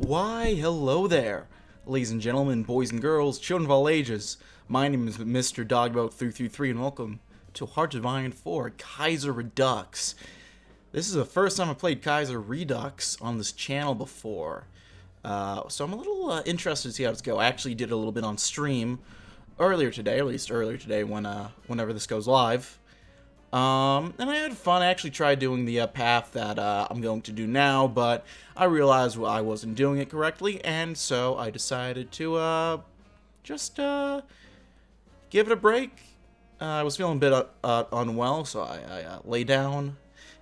Why, hello there, ladies and gentlemen, boys and girls, children of all ages. My name is Mr. Dogboat333, and welcome to Hearts of Iron 4, Kaiserredux. This is the first time I've played Kaiserredux on this channel before, so I'm a little interested to see how it's go. I actually did a little bit on stream earlier today, at least earlier today, whenever this goes live. And I had fun. I actually tried doing the path that I'm going to do now, but I realized I wasn't doing it correctly, and so I decided to just give it a break. I was feeling a bit unwell, so I lay down,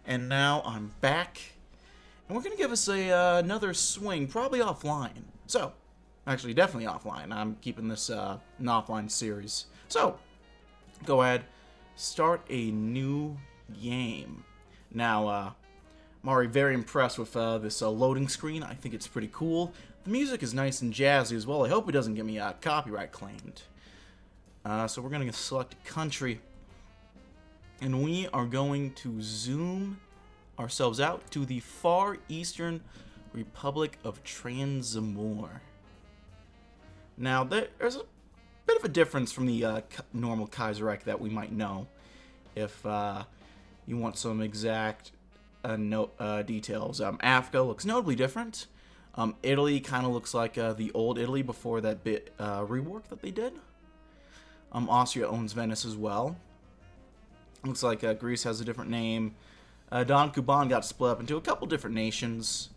and now I'm back, and we're going to give us another swing, probably offline. So, actually, definitely offline. I'm keeping this an offline series. So, go ahead. Start a new game. Now, I'm already very impressed with this loading screen. I think it's pretty cool. The music is nice and jazzy as well. I hope it doesn't get me copyright claimed. So we're going to select a country. And we are going to zoom ourselves out to the far eastern Republic of Transamur. Now, there's a bit of a difference from the normal Kaiserreich that we might know if you want some exact details. Africa looks notably different. Italy kind of looks like the old Italy before that bit rework that they did. Austria owns Venice as well. Looks like Greece has a different name. Don Kuban got split up into a couple different nations.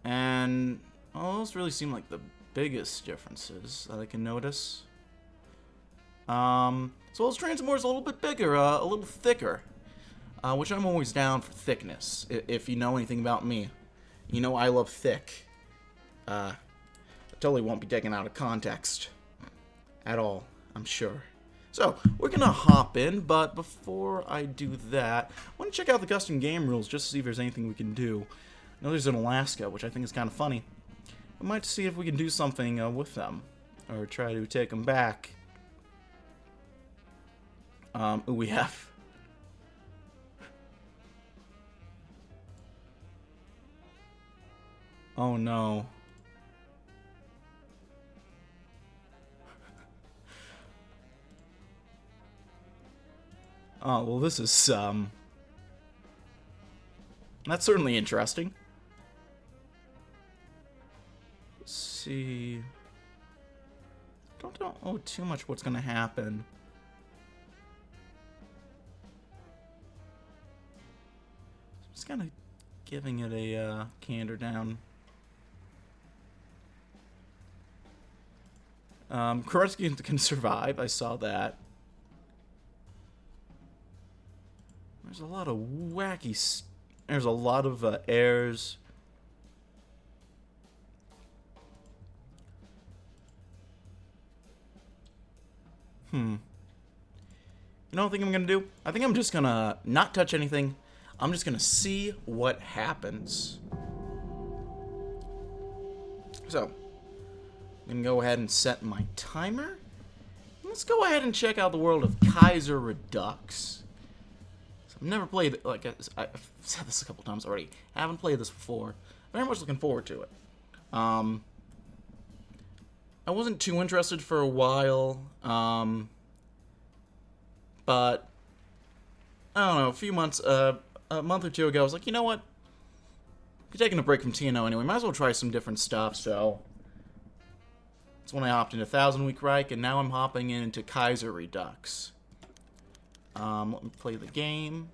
And those really seem like the biggest differences that I can notice. So as Transamur is a little bit bigger, a little thicker, which I'm always down for thickness. If you know anything about me, you know I love thick. I totally won't be taken out of context at all, I'm sure. So, we're gonna hop in, but before I do that, I want to check out the custom game rules just to see if there's anything we can do. I know there's an Alaska, which I think is kind of funny. We might see if we can do something with them, or try to take them back. We have... Oh no. Oh, well this is, that's certainly interesting. Let's see... Don't know too much what's gonna happen. Just kind of giving it a canter down. Koretsky can survive. I saw that. There's a lot of wacky. There's a lot of airs. You know what I think I'm gonna do? I think I'm just gonna not touch anything. I'm just gonna see what happens. So, I'm gonna go ahead and set my timer. Let's go ahead and check out the world of Kaiserredux. So I've never played, like I've said this a couple times already. I haven't played this before. Very much looking forward to it. I wasn't too interested for a while, but I don't know, a few months, a month or two ago, I was like, you know what? If you're taking a break from TNO anyway, might as well try some different stuff, so that's when I hopped into 1000 Week Reich, and now I'm hopping into Kaiserredux. Let me play the game.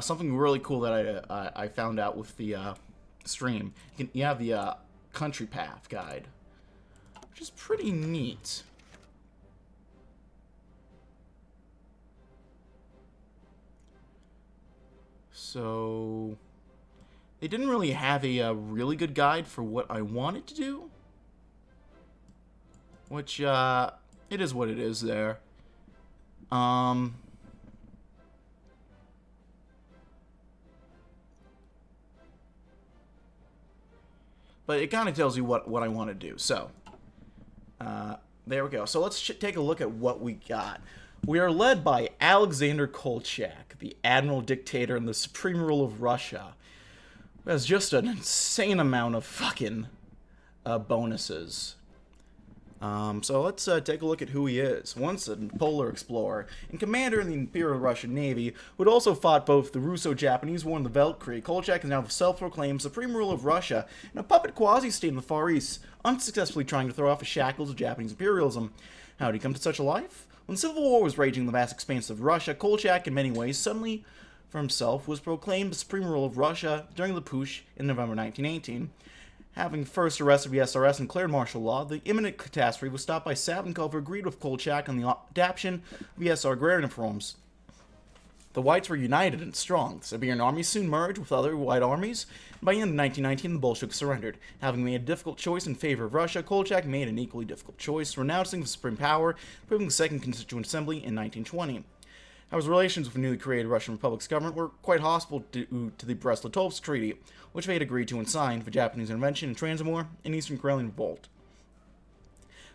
Something really cool that I found out with the stream. You have the country path guide, which is pretty neat. So, they didn't really have a really good guide for what I wanted to do. Which, it is what it is there. But it kind of tells you what I want to do. So, there we go. So let's take a look at what we got. We are led by Alexander Kolchak, the admiral dictator and the supreme ruler of Russia, who has just an insane amount of fucking bonuses. So let's take a look at who he is. Once a polar explorer and commander in the Imperial Russian Navy, who had also fought both the Russo-Japanese War and the Weltkrieg, Kolchak is now the self-proclaimed supreme ruler of Russia and a puppet quasi-state in the Far East, unsuccessfully trying to throw off the shackles of Japanese imperialism. How did he come to such a life? When the Civil War was raging in the vast expanse of Russia, Kolchak, in many ways, suddenly, for himself, was proclaimed the supreme ruler of Russia during the Putsch in November 1918. Having first arrested the SRS and declared martial law, the imminent catastrophe was stopped by Savinkov, who agreed with Kolchak on the adoption of the SR agrarian reforms. The Whites were united and strong. The Siberian army soon merged with other White armies, and by the end of 1919, the Bolsheviks surrendered. Having made a difficult choice in favor of Russia, Kolchak made an equally difficult choice, renouncing the supreme power, approving the Second Constituent Assembly in 1920. However, relations with the newly created Russian Republic's government were quite hostile due to the Brest-Litovsk Treaty, which they had agreed to and signed for Japanese intervention in Transamur and Eastern Karelian Revolt.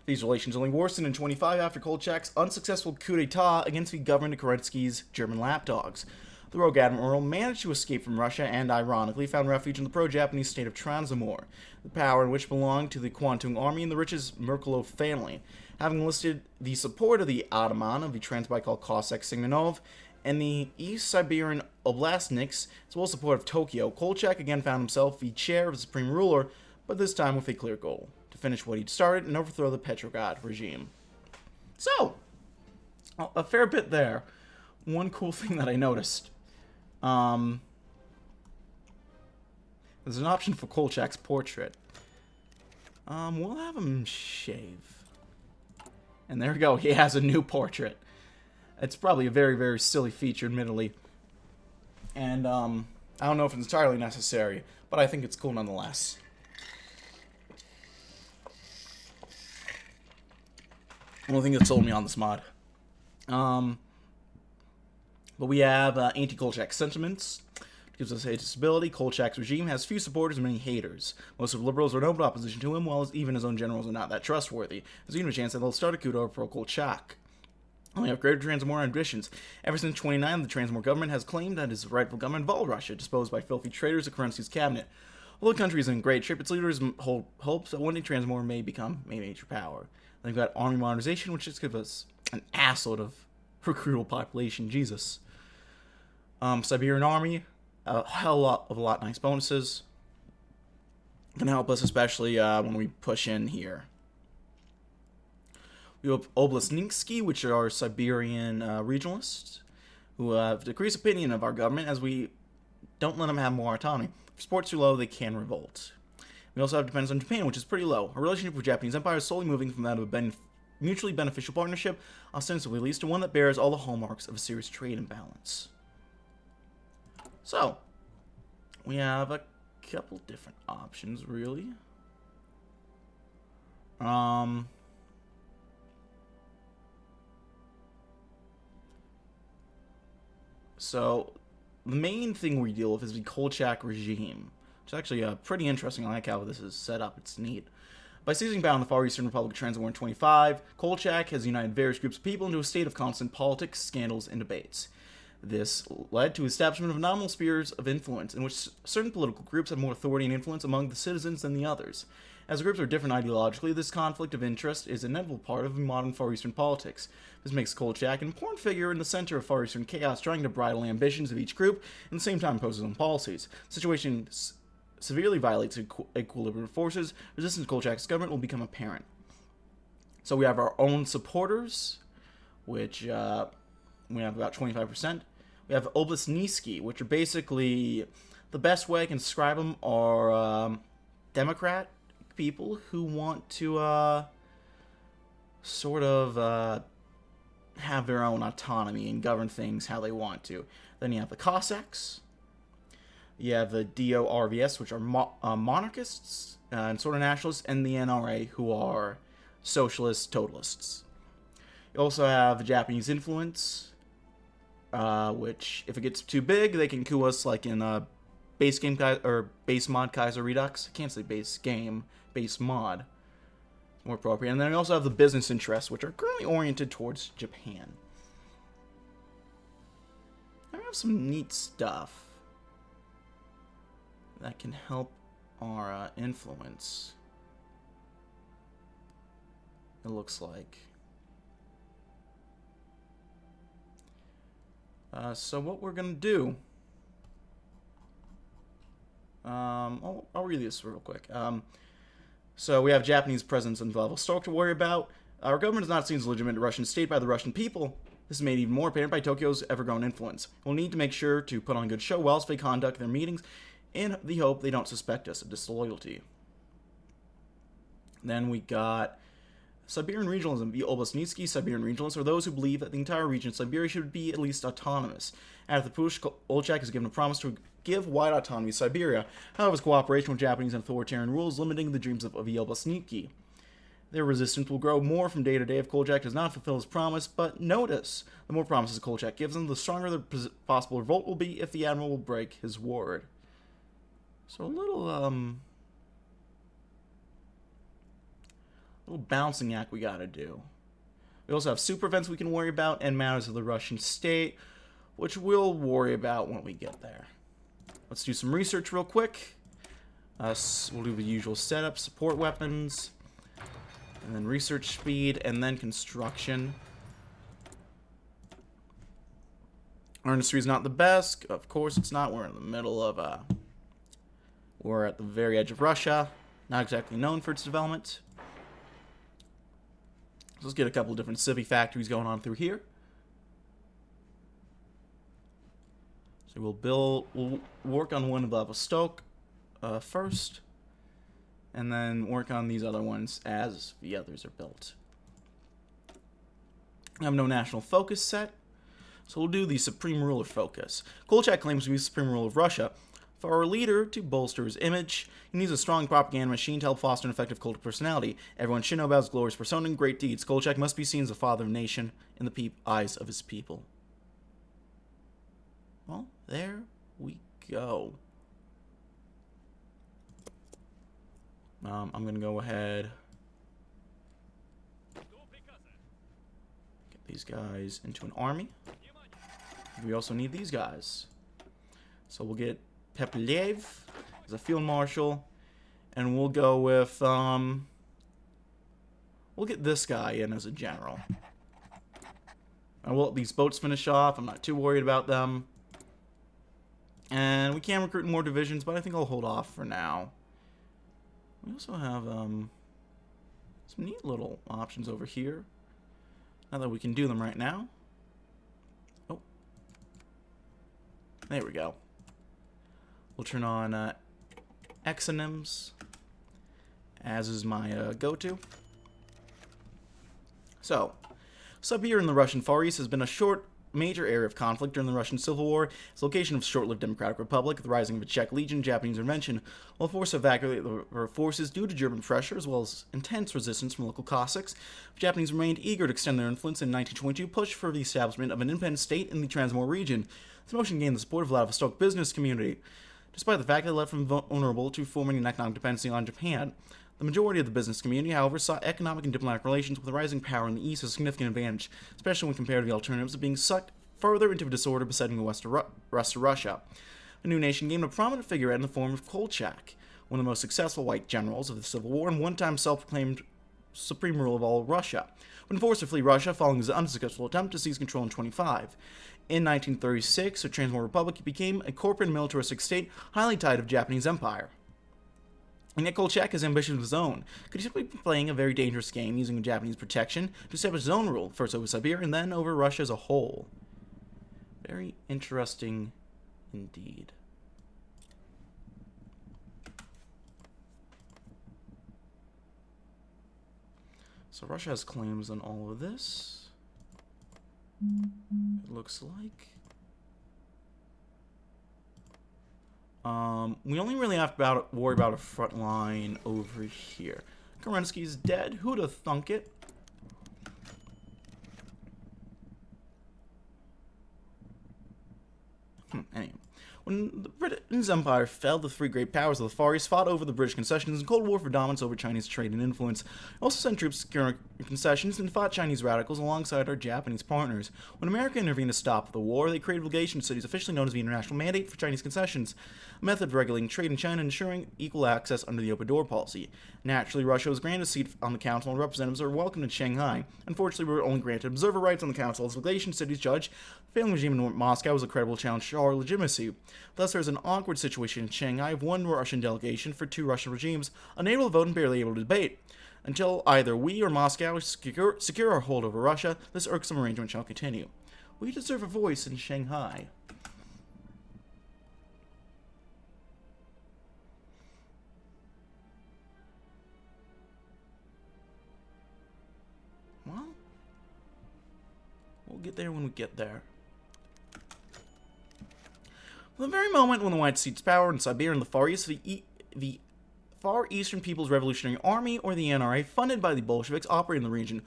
These relations only worsened in 1925 after Kolchak's unsuccessful coup d'etat against the government of Kerensky's German lapdogs. The rogue admiral managed to escape from Russia and, ironically, found refuge in the pro-Japanese state of Transamur, the power in which belonged to the Kwantung army and the richest Merkulov family. Having enlisted the support of the Ataman of the Transbaikal Cossack Simonov and the East Siberian Oblastniks, as well as support of Tokyo, Kolchak again found himself the chair of the supreme ruler, but this time with a clear goal: to finish what he'd started and overthrow the Petrograd regime. So, a fair bit there. One cool thing that I noticed. There's an option for Kolchak's portrait. We'll have him shave. And there we go, he has a new portrait. It's probably a very, very silly feature, admittedly. And, I don't know if it's entirely necessary, but I think it's cool nonetheless. One thing that sold me on this mod. But we have anti-Kolchak sentiments. Gives us a disability. Kolchak's regime has few supporters and many haters. Most of the liberals are in open opposition to him, while even his own generals are not that trustworthy. There's even a chance that they'll start a coup to overthrow Kolchak. Only have greater Transamur ambitions. Ever since 1929, the Transamur government has claimed that his rightful government of all Russia, disposed by filthy traitors of Kerensky's cabinet. Although the country is in great shape, its leaders hold hopes that one day Transamur may become a major power. Then we've got army modernization, which just gives us an assload of recruitable population. Jesus. Siberian army. A hell of a lot of nice bonuses. Can help us, especially when we push in here. We have Oblastniksky, which are our Siberian regionalists, who have decreased opinion of our government as we don't let them have more autonomy. If sports are low, they can revolt. We also have dependence on Japan, which is pretty low. Our relationship with the Japanese Empire is slowly moving from that of a mutually beneficial partnership, ostensibly at least, to one that bears all the hallmarks of a serious trade imbalance. So, we have a couple different options, really. So, the main thing we deal with is the Kolchak regime. It's actually pretty interesting. I like how this is set up. It's neat. By seizing power in the Far Eastern Republic of Transamur in 1925, Kolchak has united various groups of people into a state of constant politics, scandals, and debates. This led to the establishment of nominal spheres of influence, in which certain political groups have more authority and influence among the citizens than the others. As the groups are different ideologically, this conflict of interest is an inevitable part of modern Far Eastern politics. This makes Kolchak an important figure in the center of Far Eastern chaos, trying to bridle the ambitions of each group, and at the same time impose his own policies. The situation severely violates equilibrium of forces. Resistance to Kolchak's government will become apparent. So we have our own supporters, which we have about 25%. We have Oblastniksky, which are basically, the best way I can describe them are Democrat people who want to sort of have their own autonomy and govern things how they want to. Then you have the Cossacks. You have the DORVS, which are monarchists and sort of nationalists, and the NRA, who are socialist totalists. You also have the Japanese influence, which, if it gets too big, they can coup us like in base game or base mod Kaiserredux. I can't say base game, base mod. It's more appropriate. And then we also have the business interests, which are currently oriented towards Japan. I have some neat stuff that can help our influence. it looks like. So what we're going to do... I'll read this real quick. So we have Japanese presence in Vladivostok to worry about. Our government is not seen as a legitimate Russian state by the Russian people. This is made even more apparent by Tokyo's ever-growing influence. We'll need to make sure to put on a good show whilst they conduct their meetings in the hope they don't suspect us of disloyalty. Then we got Siberian regionalism. The Oblastnitsky Siberian regionalists are those who believe that the entire region of Siberia should be at least autonomous. After the push, Kolchak has given a promise to give wide autonomy to Siberia. However, his cooperation with Japanese authoritarian rule is limiting the dreams of the Oblastnitsky. Their resistance will grow more from day to day if Kolchak does not fulfill his promise, but notice, the more promises Kolchak gives them, the stronger the possible revolt will be if the admiral will break his word. So a little balancing act we gotta do. We also have super events we can worry about and matters of the Russian state, which we'll worry about when we get there. Let's do some research real quick. We'll do the usual setup, support weapons, and then research speed, and then construction. Our industry is not the best. Of course it's not. We're in the middle of, we're at the very edge of Russia. Not exactly known for its development. So let's get a couple of different civvy factories going on through here. So we'll work on one of Vladivostok first, and then work on these other ones as the others are built. I have no national focus set, so we'll do the Supreme Ruler focus. Kolchak claims to be the Supreme Ruler of Russia. For our leader to bolster his image, he needs a strong propaganda machine to help foster an effective cult of personality. Everyone should know about his glorious persona and great deeds. Kolchak must be seen as a father of a nation in the eyes of his people. Well, there we go. I'm going to go ahead, get these guys into an army. We also need these guys. So we'll get Pepelev as a field marshal, and we'll go with, we'll get this guy in as a general. And we'll let these boats finish off. I'm not too worried about them. And we can recruit more divisions, but I think I'll hold off for now. We also have some neat little options over here. Not that we can do them right now. Oh. There we go. We'll turn on exonyms, as is my go-to. So, Siberia in the Russian Far East has been a major area of conflict during the Russian Civil War. Its location of short-lived Democratic Republic, the rising of a Czech Legion, Japanese intervention, will force to evacuate their forces due to German pressure, as well as intense resistance from local Cossacks. The Japanese remained eager to extend their influence in 1922, pushed for the establishment of an independent state in the Transamur region. This motion gained the support of the Vladivostok business community, despite the fact that it left them vulnerable to forming an economic dependency on Japan. The majority of the business community, however, saw economic and diplomatic relations with the rising power in the East as a significant advantage, especially when compared to the alternatives of being sucked further into a disorder besetting the rest of Russia. The new nation gained a prominent figurehead in the form of Kolchak, one of the most successful white generals of the Civil War and one-time self-proclaimed supreme ruler of all Russia. When forced to flee Russia following his unsuccessful attempt to seize control in 1925. In 1936, the Transamur Republic became a corporate and militaristic state highly tied to the Japanese Empire. And yet Kolchak has ambitions of his own. Could he simply be playing a very dangerous game using Japanese protection to establish his own rule, first over Siberia and then over Russia as a whole? Very interesting indeed. So Russia has claims on all of this, it looks like. We only really have to worry about a front line over here. Kerensky's dead. Who'd have thunk it? Anyway. When the Britain's empire fell, the three great powers of the Far East fought over the British concessions in Cold War for dominance over Chinese trade and influence. They also sent troops to secure concessions and fought Chinese radicals alongside our Japanese partners. When America intervened to stop the war, they created legation cities officially known as the International Mandate for Chinese Concessions, a method of regulating trade in China and ensuring equal access under the open door policy. Naturally, Russia was granted a seat on the Council, and representatives are welcomed in Shanghai. Unfortunately, we were only granted observer rights on the Council, as the Galatian cities judge the failing regime in Moscow was a credible challenge to our legitimacy. Thus, there is an awkward situation in Shanghai of one Russian delegation for two Russian regimes, unable to vote and barely able to debate. Until either we or Moscow secure our hold over Russia, this irksome arrangement shall continue. We deserve a voice in Shanghai. Well, we'll get there when we get there. From the very moment when the White seized power in Siberia and the Far East, the Far Eastern People's Revolutionary Army, or the NRA, funded by the Bolsheviks, operated in the region.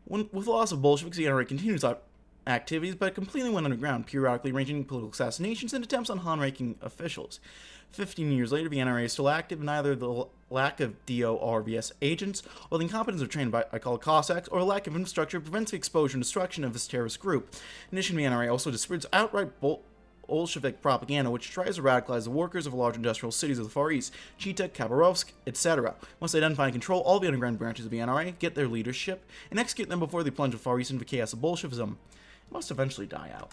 With the loss of Bolsheviks, the NRA continues activities, but completely went underground, periodically arranging political assassinations and attempts on high-ranking officials. 15 years later, the NRA is still active, and neither the lack of DORBS agents, or the incompetence of trained Cossacks, or a lack of infrastructure prevents the exposure and destruction of this terrorist group. In addition, the NRA also distributes outright Bolshevik propaganda, which tries to radicalize the workers of large industrial cities of the Far East, Chita, Khabarovsk, etc. Once they identify and control all the underground branches of the NRA, get their leadership, and execute them before they plunge the Far East into the chaos of Bolshevism, it must eventually die out.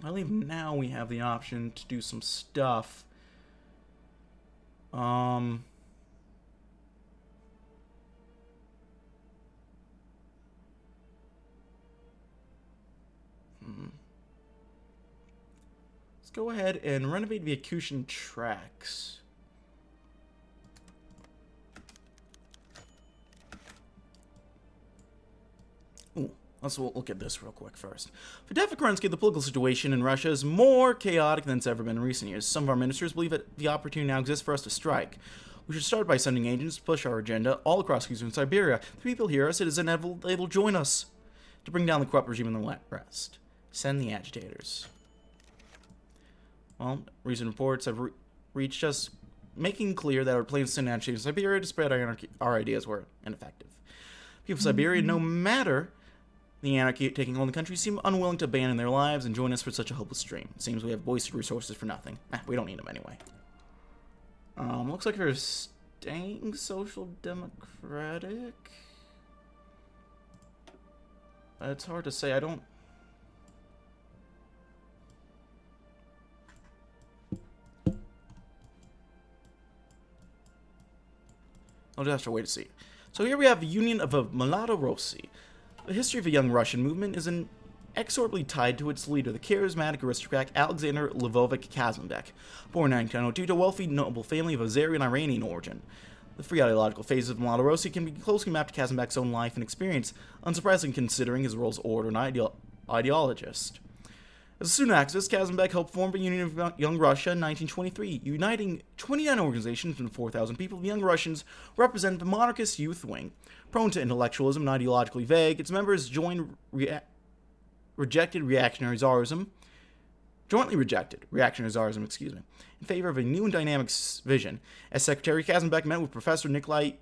I believe now we have the option to do some stuff. Let's go ahead and renovate the Akushin tracks. Let's look at this real quick first. For Defik Kerensky, the political situation in Russia is more chaotic than it's ever been in recent years. Some of our ministers believe that the opportunity now exists for us to strike. We should start by sending agents to push our agenda all across Eastern Siberia. The people here are citizens and they will join us to bring down the corrupt regime in the West. Send the agitators. Well, recent reports have reached us making clear that our plans to send agitators to Siberia to spread our ideas were ineffective. People of Siberia, no matter the anarchy taking hold in the country, seem unwilling to abandon their lives and join us for such a hopeless dream. It seems we have wasted resources for nothing. We don't need them anyway. Looks like we're staying social democratic. It's hard to say. I'll just have to wait to see. So here we have the Union of Malorossi. The history of the Young Russian movement is inexorably tied to its leader, the charismatic aristocrat Alexander Lvovich Kazanbek, born in 1902 to a wealthy noble family of Azerian-Iranian origin. The three ideological phases of Malorossi can be closely mapped to Kazanbek's own life and experience, unsurprisingly considering his role as orator and ideologist. As a student activist, Kazanbek helped form the Union of Young Russia in 1923, uniting 29 organizations and 4,000 people. The Young Russians represent the monarchist youth wing. Prone to intellectualism and ideologically vague, its members jointly rejected reactionary Tsarism, in favor of a new and dynamic vision. As secretary, Kazanbek met with Professor Nikolai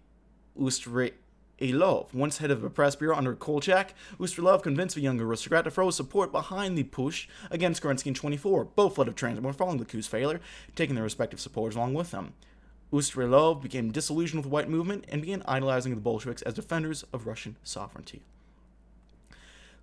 Ustrelov, once head of the press bureau under Kolchak. Ustrelov convinced the young aristocrat to throw his support behind the push against Kerensky in 1924. Both fled of Transamur following the coup's failure, taking their respective supporters along with them. Ustrelov became disillusioned with the white movement and began idolizing the Bolsheviks as defenders of Russian sovereignty.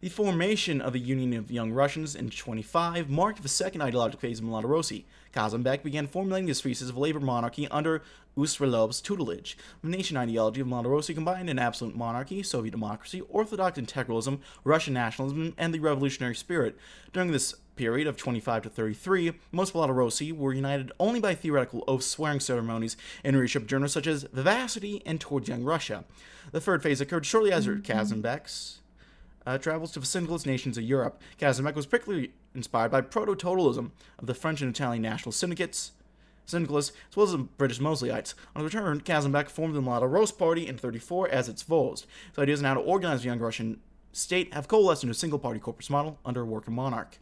The formation of the Union of Young Russians in 1925 marked the second ideological phase of Malorossi. Kazanbek began formulating his thesis of labor monarchy under Ustrelov's tutelage. The nation ideology of Malorossi combined an absolute monarchy, Soviet democracy, orthodox integralism, Russian nationalism, and the revolutionary spirit. During this period of 25 to 33, most Malorossi were united only by theoretical oath-swearing ceremonies and readership journals such as Vivacity and Towards Young Russia. The third phase occurred shortly after Kazanbek's travels to the syndicalist nations of Europe. Kazanbek was particularly inspired by proto-totalism of the French and Italian national syndicalists, as well as the British Mosleyite. On return, Kazanbek formed the Malorossi Party in 1934 as its Vost. His ideas on how to organize the young Russian state have coalesced into a single-party corpus model under a working monarch.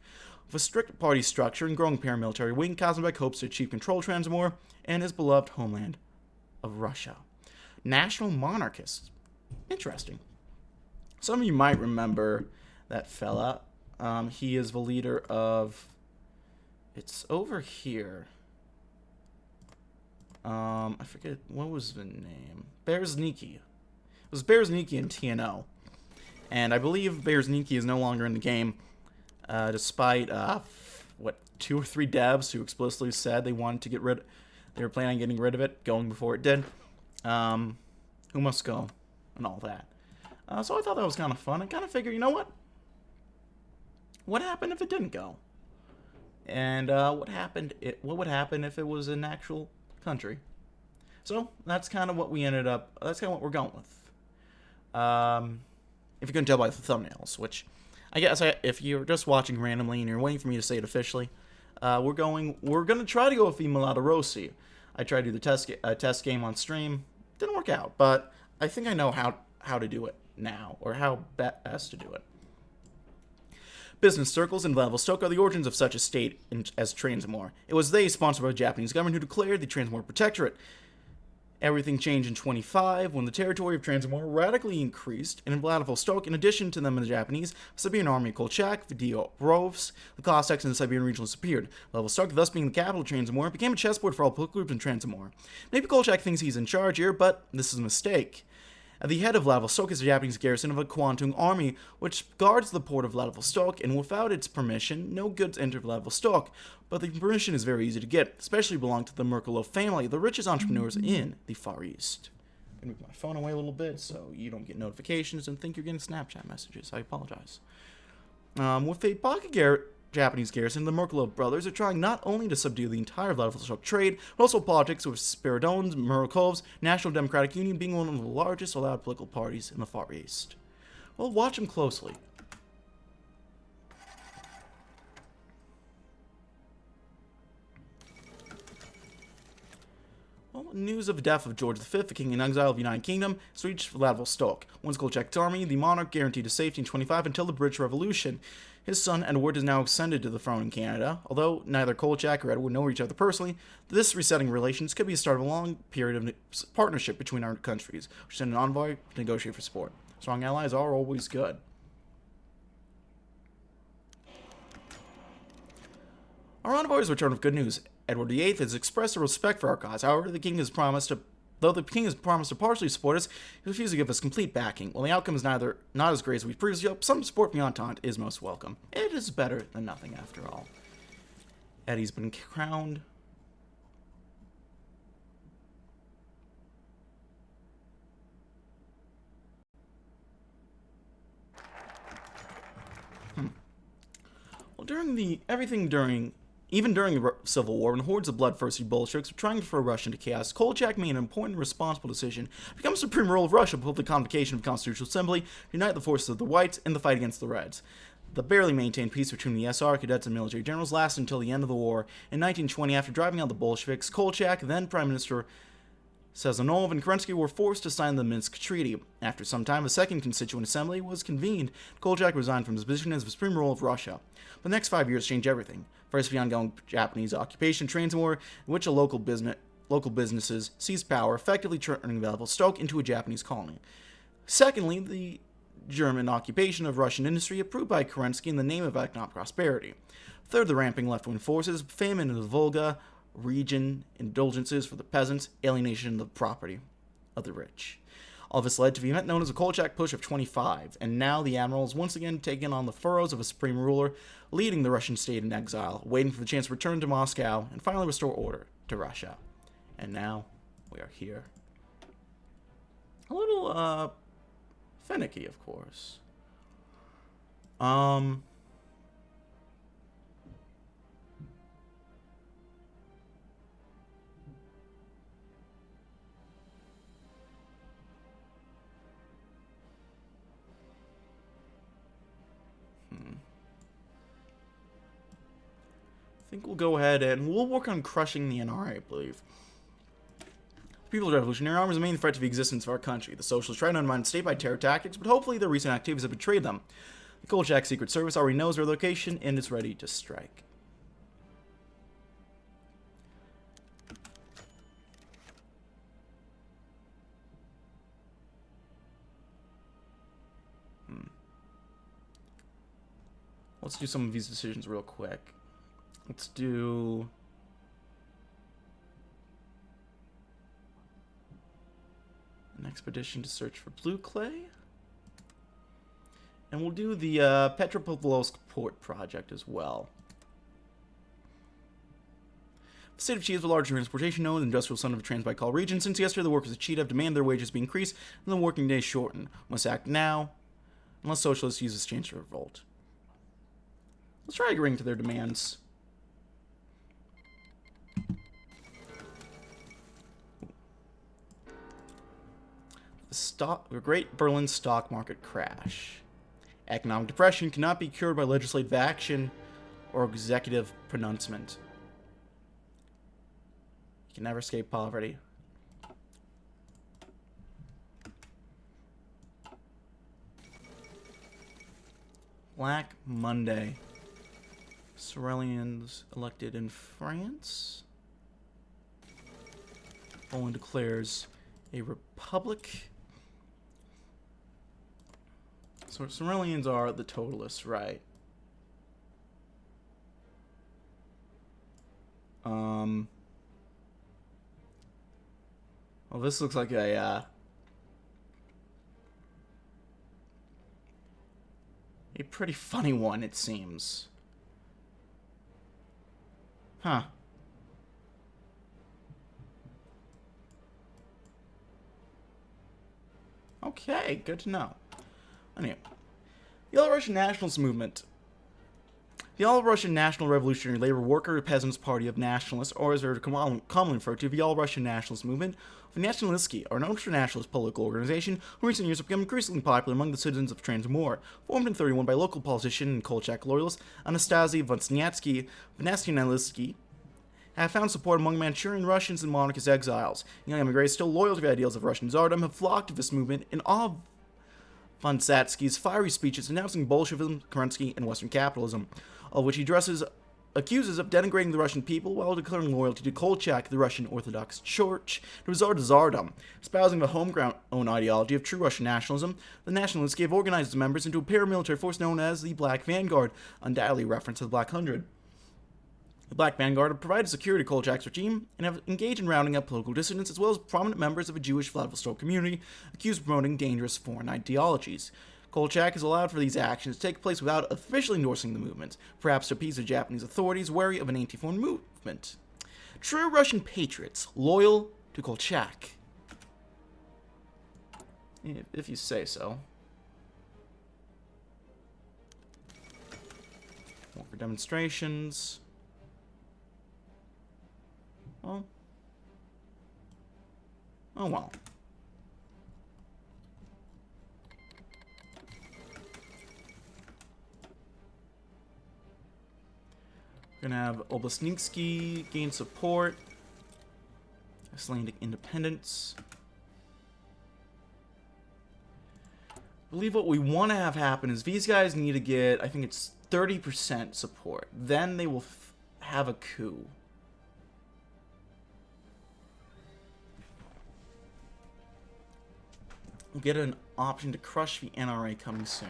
With a strict party structure and growing paramilitary wing, Kazanbek hopes to achieve control of Transamur and his beloved homeland of Russia. National monarchists. Interesting. Some of you might remember that fella. He is the leader of... It's over here. I forget, what was the name? Berzniki. It was Berzniki in TNO. And I believe Berzniki is no longer in the game, despite, 2 or 3 devs who explicitly said they wanted to they were planning on getting rid of it, going before it did. Who must go, and all that. So I thought that was kind of fun. I kind of figured, you know what? What happened if it didn't go? And what would happen if it was an actual country? So that's kind of what that's kind of what we're going with. If you couldn't tell by the thumbnails, which I guess if you're just watching randomly and you're waiting for me to say it officially, we're gonna try to go with the Milata Rossi. I tried to do the test game on stream. Didn't work out, but I think I know how to do it now, or how best to do it. Business circles in Vladivostok are the origins of such a state as Transamur. It was they, sponsored by the Japanese government, who declared the Transamur Protectorate. Everything changed in 25 when the territory of Transamur radically increased, and in Vladivostok, in addition to them and the Japanese, the Siberian army of Kolchak, Vidyarovs, the Cossacks, and the Siberian regionals appeared. Vladivostok, thus being the capital of Transamur, became a chessboard for all political groups in Transamur. Maybe Kolchak thinks he's in charge here, but this is a mistake. At the head of Vladivostok is the Japanese garrison of a Kwantung army, which guards the port of Vladivostok, and without its permission, no goods enter Vladivostok. But the permission is very easy to get, especially belong to the Merkulov family, the richest entrepreneurs in the Far East. I'm going to move my phone away a little bit so you don't get notifications and think you're getting Snapchat messages. I apologize. With a pocket Japanese garrison, the Merkulov brothers are trying not only to subdue the entire Vladivostok trade, but also politics, with Spiridon's, Murakov's National Democratic Union being one of the largest allowed political parties in the Far East. Well, watch them closely. Well, news of the death of George V, the king in exile of the United Kingdom, has reached Vladivostok. Once Kolchak's army, the monarch guaranteed his safety in 25 until the British Revolution. His son, Edward, is now ascended to the throne in Canada. Although neither Kolchak or Edward know each other personally, this resetting relations could be a start of a long period of partnership between our countries, which send an envoy to negotiate for support. Strong allies are always good. Our envoy's return with good news. Edward VIII has expressed a respect for our cause. However, the king has promised to partially support us, he refused to give us complete backing. While the outcome is not as great as we previously hoped, some support from the Entente is most welcome. It is better than nothing, after all. Eddie's been crowned. Well, even during the Civil War, when hordes of bloodthirsty Bolsheviks were trying to throw Russia into chaos, Kolchak made an important and responsible decision to become supreme ruler of Russia before the convocation of the Constitutional Assembly to unite the forces of the Whites in the fight against the Reds. The barely maintained peace between the SR cadets and military generals lasted until the end of the war. In 1920, after driving out the Bolsheviks, Kolchak, then Prime Minister Sazonov, and Kerensky were forced to sign the Minsk Treaty. After some time, a second Constituent Assembly was convened. Kolchak resigned from his position as the supreme ruler of Russia. But the next 5 years changed everything. First, the ongoing Japanese occupation of Transamur, in which local businesses seized power, effectively turning Vladivostok into a Japanese colony. Secondly, the German occupation of Russian industry, approved by Kerensky in the name of economic prosperity. Third, the ramping left-wing forces, famine in the Volga region, indulgences for the peasants, alienation of the property of the rich. All this led to the event known as the Kolchak Push of 25, and now the admiral is once again taken on the furrows of a supreme ruler, leading the Russian state in exile, waiting for the chance to return to Moscow and finally restore order to Russia. And now we are here. A little finicky, of course. I think we'll go ahead and we'll work on crushing the NRA, I believe. The People's Revolutionary Army is the main threat to the existence of our country. The Socialists try to undermine the state by terror tactics, but hopefully their recent activities have betrayed them. The Kolchak Secret Service already knows their location and is ready to strike. Let's do some of these decisions real quick. Let's do... expedition to search for blue clay. And we'll do the Petropavlovsk port project as well. The state of achieves a large transportation node, the industrial center of the Transbaikal region. Since yesterday, the workers of Chita have demanded their wages be increased and the working day shortened. Must act now, unless socialists use this chance to revolt. Let's try agreeing to their demands. The Great Berlin stock market crash. Economic depression cannot be cured by legislative action or executive pronouncement. You can never escape poverty. Black Monday. Cerealians elected in France. Poland declares a republic. So Cerealians are the totalists, right? Well, this looks like a pretty funny one, it seems. Huh. Okay, good to know. Anyway, the All-Russian Nationalist Movement. The All-Russian National Revolutionary Labor Worker Peasants' Party of Nationalists, or as they're commonly referred to, the All-Russian Nationalist Movement, of Nationalistski, are an ultra-nationalist political organization who in recent years have become increasingly popular among the citizens of Transamur. Formed in 1931 by local politician and Kolchak loyalist Anastasiy Vonsnyatsky, Nationalistski have found support among Manchurian Russians and monarchist exiles. Young immigrants still loyal to the ideals of Russian Tsardom have flocked to this movement in awe of Vonsnyatsky's fiery speeches denouncing Bolshevism, Kerensky, and Western capitalism, of which he accuses of denigrating the Russian people while declaring loyalty to Kolchak, the Russian Orthodox Church, to resort to Tsardom. Espousing the homegrown ideology of true Russian nationalism, the Nationalists have organized its members into a paramilitary force known as the Black Vanguard, undoubtedly a reference to the Black Hundred. The Black Vanguard have provided security to Kolchak's regime and have engaged in rounding up political dissidents as well as prominent members of a Jewish Vladivostok community accused of promoting dangerous foreign ideologies. Kolchak has allowed for these actions to take place without officially endorsing the movement, perhaps to appease the Japanese authorities wary of an anti-foreign movement. True Russian patriots, loyal to Kolchak. If you say so. More for demonstrations. Oh well. We're gonna have Obosniksky gain support. Icelandic independence. I believe what we want to have happen is these guys need to get, I think it's 30% support. Then they will have a coup. We'll get an option to crush the NRA coming soon.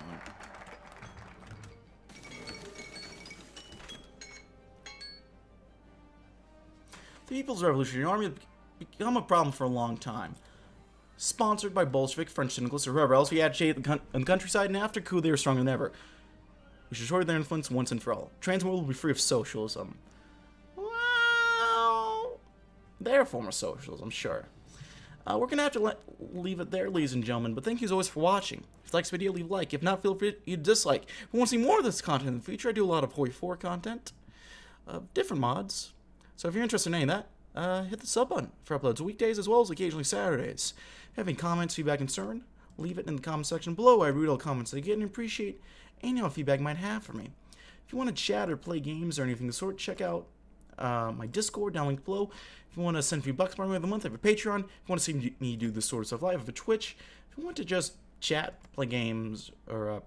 The People's Revolutionary Army has become a problem for a long time. Sponsored by Bolshevik, French syndicalists, or whoever else, we agitated the countryside, and after coup they are stronger than ever. We should destroy their influence once and for all. Transamur will be free of socialism. Well, their form of socialism, sure. We're going to have to leave it there, ladies and gentlemen, but thank you as always for watching. If you like this video, leave a like. If not, feel free to dislike. If you want to see more of this content in the future, I do a lot of HoI 4 content, different mods. So if you're interested in any of that, hit the sub button for uploads weekdays as well as occasionally Saturdays. If you have any comments, feedback, concern, leave it in the comment section below. I read all the comments I get and appreciate any feedback you might have for me. If you want to chat or play games or anything of the sort, check out my Discord down linked below. If you want to send a few bucks by me of the month, I have a Patreon. If you want to see me do this sort of stuff live, I have a Twitch. If you want to just chat, play games, or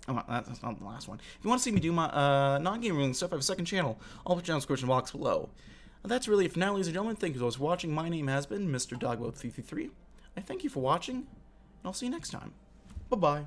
that's not the last one. If you want to see me do my non-gaming stuff, I have a second channel. I'll put you down in the description box below. That's really it for now, ladies and gentlemen. Thank you for watching. My name has been Mr. Dogboat333. I thank you for watching, and I'll see you next time. Bye-bye.